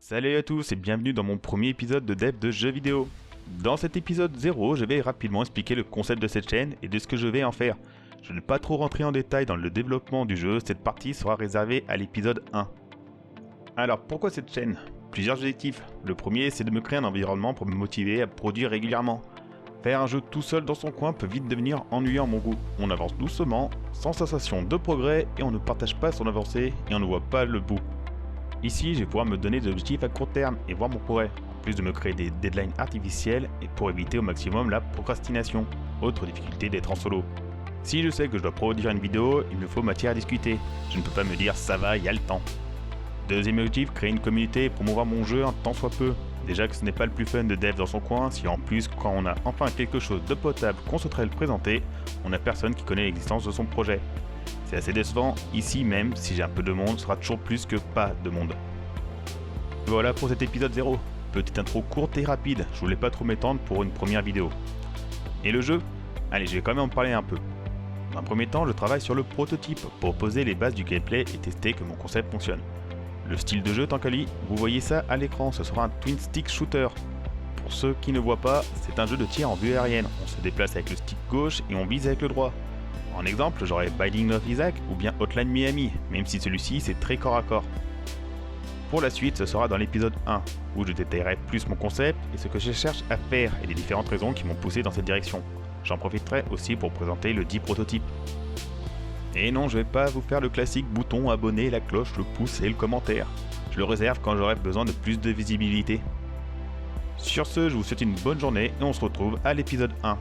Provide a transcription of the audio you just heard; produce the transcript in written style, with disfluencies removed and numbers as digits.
Salut à tous et bienvenue dans mon premier épisode de dev de jeux vidéo. Dans cet épisode 0, je vais rapidement expliquer le concept de cette chaîne et de ce que je vais en faire. Je ne vais pas trop rentrer en détail dans le développement du jeu, cette partie sera réservée à l'épisode 1. Alors pourquoi cette chaîne? Plusieurs objectifs. Le premier, c'est de me créer un environnement pour me motiver à produire régulièrement. Faire un jeu tout seul dans son coin peut vite devenir ennuyant à mon goût. On avance doucement, sans sensation de progrès et on ne partage pas son avancée et on ne voit pas le bout. Ici, je vais pouvoir me donner des objectifs à court terme et voir mon progrès, en plus de me créer des deadlines artificielles et pour éviter au maximum la procrastination, autre difficulté d'être en solo. Si je sais que je dois produire une vidéo, il me faut matière à discuter. Je ne peux pas me dire ça va, il y a le temps. Deuxième objectif, créer une communauté et promouvoir mon jeu un tant soit peu. Déjà que ce n'est pas le plus fun de dev dans son coin, si en plus quand on a enfin quelque chose de potable qu'on souhaiterait le présenter, on n'a personne qui connaît l'existence de son projet. C'est assez décevant, ici même, si j'ai un peu de monde, ce sera toujours plus que pas de monde. Voilà pour cet épisode 0. Petite intro courte et rapide, je voulais pas trop m'étendre pour une première vidéo. Et le jeu? Allez, je vais quand même en parler un peu. Dans un premier temps, je travaille sur le prototype pour poser les bases du gameplay et tester que mon concept fonctionne. Le style de jeu tant qu'à lui, vous voyez ça à l'écran, ce sera un twin stick shooter. Pour ceux qui ne voient pas, c'est un jeu de tir en vue aérienne, on se déplace avec le stick gauche et on vise avec le droit. En exemple, j'aurais Binding of Isaac ou bien Hotline Miami, même si celui-ci c'est très corps à corps. Pour la suite, ce sera dans l'épisode 1, où je détaillerai plus mon concept et ce que je cherche à faire et les différentes raisons qui m'ont poussé dans cette direction. J'en profiterai aussi pour présenter le dit prototype. Et non, je vais pas vous faire le classique bouton abonner, la cloche, le pouce et le commentaire. Je le réserve quand j'aurai besoin de plus de visibilité. Sur ce, je vous souhaite une bonne journée et on se retrouve à l'épisode 1.